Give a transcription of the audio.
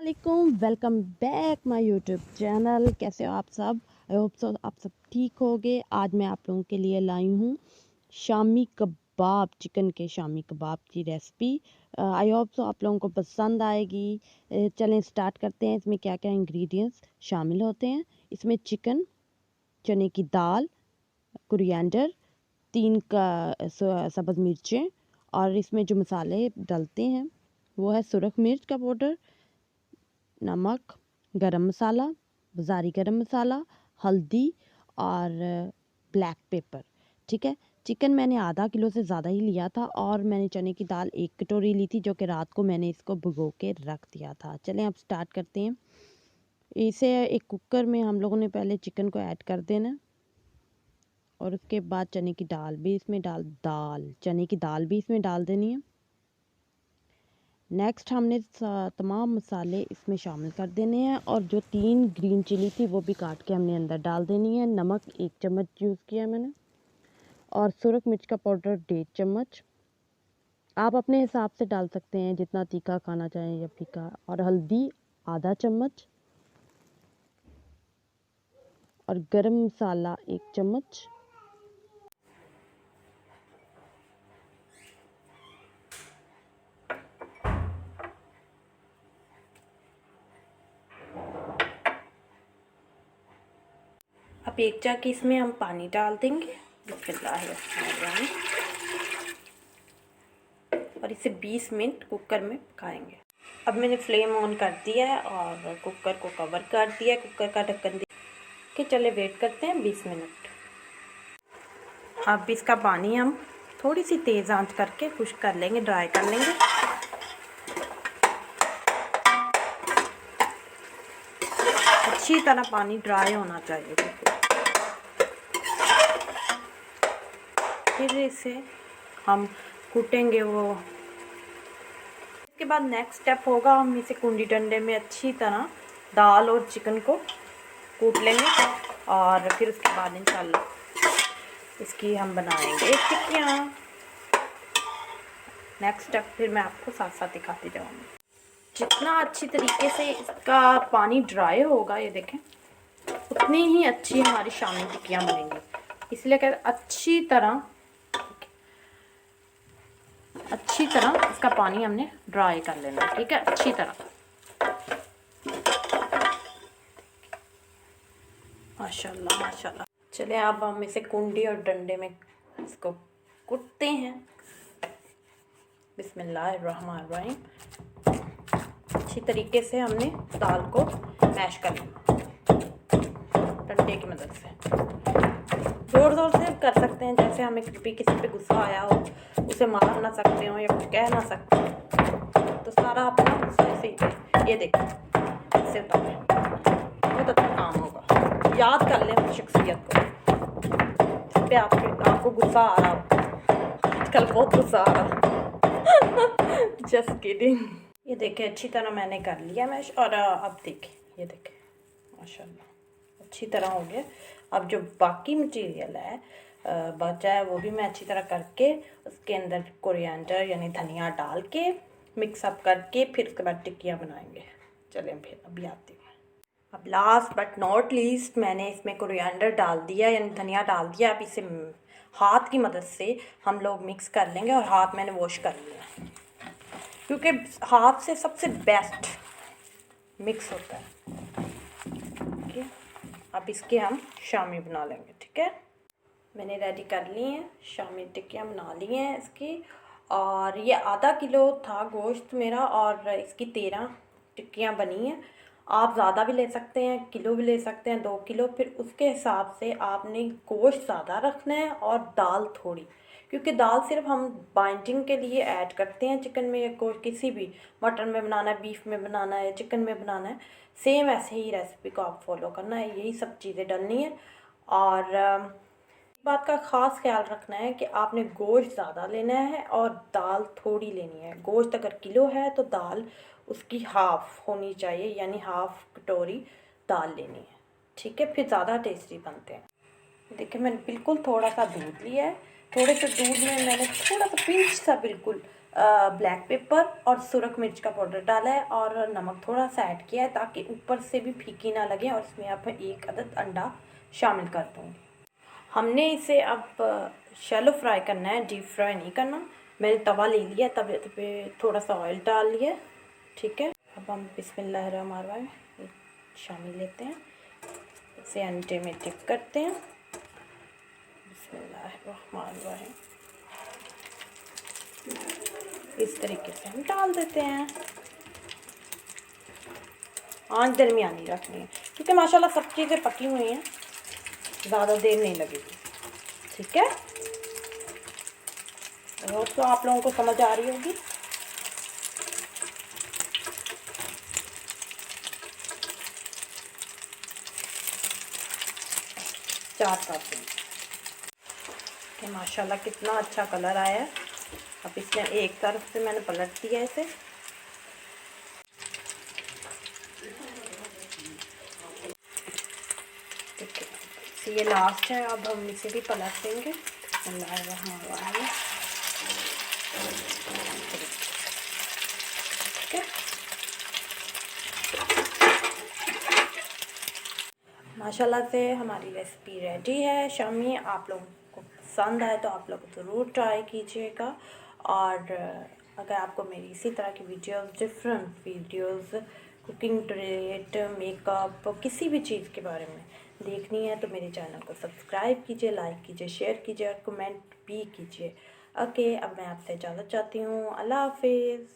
वालेकुम, welcome back my YouTube channel. कैसे हो आप सब? आई होप सो आप सब ठीक होगे। आज मैं आप लोगों के लिए लाई हूँ शामी कबाब, चिकन के शामी कबाब की रेसिपी। आई होप सो आप लोगों को पसंद आएगी। चलें स्टार्ट करते हैं। इसमें क्या क्या इंग्रेडिएंट्स शामिल होते हैं। इसमें चिकन, चने की दाल, कोरिएंडर, 3 का सब्ज़ मिर्चें, और इसमें जो मसाले डलते हैं वो है सुरख मिर्च का पाउडर, नमक, गरम मसाला, बाज़ारी गरम मसाला, हल्दी और ब्लैक पेपर। ठीक है। चिकन मैंने आधा किलो से ज़्यादा ही लिया था और मैंने चने की दाल 1 कटोरी ली थी, जो कि रात को मैंने इसको भिगो के रख दिया था। चलें अब स्टार्ट करते हैं। इसे एक कुकर में हम लोगों ने पहले चिकन को ऐड कर देना और उसके बाद चने की दाल भी इसमें चने की दाल भी इसमें डाल देनी है। नेक्स्ट हमने तमाम मसाले इसमें शामिल कर देने हैं और जो 3 ग्रीन चिली थी वो भी काट के हमने अंदर डाल देनी है। नमक 1 चम्मच यूज़ किया मैंने और सुरख मिर्च का पाउडर 1.5 चम्मच। आप अपने हिसाब से डाल सकते हैं जितना तीखा खाना चाहें या फीका। और हल्दी आधा चम्मच और गरम मसाला 1 चम्मच। अब एक जाके इसमें हम पानी डाल देंगे। बिस्मिल्लाहिर्रहमानिर्रहीम। और इसे 20 मिनट कुकर में पकाएंगे। अब मैंने फ्लेम ऑन कर दिया है और कुकर को कवर कर दिया है। कुकर का ढक्कन दिया कि चले वेट करते हैं 20 मिनट। अब इसका पानी हम थोड़ी सी तेज़ आंच करके खुश्क कर लेंगे, ड्राई कर लेंगे। अच्छी तरह पानी ड्राई होना चाहिए। फिर इसे हम कूटेंगे। इसके बाद नेक्स्ट स्टेप होगा, हम इसे कुंडी डंडे में अच्छी तरह दाल और चिकन को कूट लेंगे और फिर उसके बाद इंशाल्लाह इसकी हम बनाएंगे टिक्कियाँ। नेक्स्ट स्टेप फिर मैं आपको साथ साथ दिखाती जाऊँगी। जितना अच्छी तरीके से इसका पानी ड्राई होगा, ये देखें, उतनी ही अच्छी हमारी शामी टिक्कियाँ बनेंगी। इसलिए कि अच्छी तरह इसका पानी हमने ड्राई कर लेना है। ठीक है, अच्छी तरह। माशाल्लाह माशाल्लाह। चले अब हम इसे कुंडी और डंडे में इसको कूटते हैं। बिस्मिल्लाहिर्रहमानिर्रहीम। अच्छी तरीके से हमने दाल को मैश कर लेना डंडे की मदद से। ज़ोर ज़ोर से कर सकते हैं, जैसे हमें कभी किसी पे गुस्सा आया हो, उसे मार ना सकते हो या कुछ कह ना सकते हो, तो सारा अपना गुस्सा से ये देखो इससे उतारें। बहुत अच्छा काम होगा। याद कर लें अपनी शख्सियत को, जिस पे आपको गुस्सा आ रहा हो। आजकल बहुत गुस्सा आ रहा है। Just kidding. ये देखें अच्छी तरह मैंने कर लिया मैश। और अब देखें, ये देखें माशाल्लाह अच्छी तरह हो गया। अब जो बाकी मटेरियल है बचा है, वो भी मैं अच्छी तरह करके उसके अंदर कोरिएंडर यानी धनिया डाल के मिक्सअप करके फिर उसके बाद टिक्कियाँ बनाएंगे। चलें फिर अभी आती हूँ। अब लास्ट बट नॉट लीस्ट मैंने इसमें कोरिएंडर डाल दिया यानी धनिया डाल दिया। अब इसे हाथ की मदद से हम लोग मिक्स कर लेंगे और हाथ मैंने वॉश कर लिया, क्योंकि हाथ से सबसे बेस्ट मिक्स होता है। ठीक है, अब इसके हम शामी बना लेंगे। ठीक है, मैंने रेडी कर ली हैं शामी टिक्कियाँ बना ली हैं इसकी। और ये आधा किलो था गोश्त मेरा और इसकी 13 टिक्कियाँ बनी हैं। आप ज़्यादा भी ले सकते हैं, किलो भी ले सकते हैं, 2 किलो। फिर उसके हिसाब से आपने गोश्त ज़्यादा रखना है और दाल थोड़ी, क्योंकि दाल सिर्फ हम बाइंडिंग के लिए ऐड करते हैं चिकन में या किसी भी मटन में बनाना है, बीफ में बनाना है, चिकन में बनाना है, सेम ऐसे ही रेसिपी को आप फॉलो करना है। यही सब चीज़ें डलनी है। और बात का ख़ास ख्याल रखना है कि आपने गोश्त ज़्यादा लेना है और दाल थोड़ी लेनी है। गोश्त अगर किलो है तो दाल उसकी हाफ़ होनी चाहिए, यानी हाफ़ कटोरी दाल लेनी है। ठीक है, फिर ज़्यादा टेस्टी बनते हैं। देखिए मैंने बिल्कुल थोड़ा सा दूध लिया है। थोड़े से दूध में मैंने थोड़ा सा पिंच सा बिल्कुल ब्लैक पेपर और सुरख मिर्च का पाउडर डाला है और नमक थोड़ा सा ऐड किया है ताकि ऊपर से भी फीकी ना लगे, और इसमें अब एक अदद अंडा शामिल कर दूँगी। हमने इसे अब शैलो फ्राई करना है, डीप फ्राई नहीं करना। मैंने तवा ले लिया, तवे पे थोड़ा सा ऑयल डाल लिया, ठीक है। अब हम बिस्मिल्लाहिर्रहमानिर्रहीम शामिल लेते हैं, इसे अंडे में डिप करते हैं। बिस्मिल्लाहिर्रहमानिर्रहीम इस तरीके से हम डाल देते हैं। आंच दरमियानी रखनी है क्योंकि माशाल्लाह सब चीज़ें पकी हुई हैं, ज़्यादा देर नहीं लगेगी, ठीक है। तो आप लोगों को समझ आ रही होगी। चार पाते कि माशाल्लाह कितना अच्छा कलर आया है। अब इसमें एक तरफ से मैंने पलट दिया इसे, ठीक है। ये लास्ट है, अब हम इसे भी पलट देंगे। ठीक है, माशाल्लाह से हमारी रेसिपी रेडी है शामी। आप लोगों को पसंद आए तो आप लोग ज़रूर ट्राई कीजिएगा। और अगर आपको मेरी इसी तरह की videos, different videos cooking related, makeup, किसी भी चीज़ के बारे में देखनी है तो मेरे चैनल को सब्सक्राइब कीजिए, लाइक कीजिए, शेयर कीजिए और कमेंट भी कीजिए। ओके, अब मैं आपसे इजाज़त चाहती हूँ। अल्लाह हाफिज़।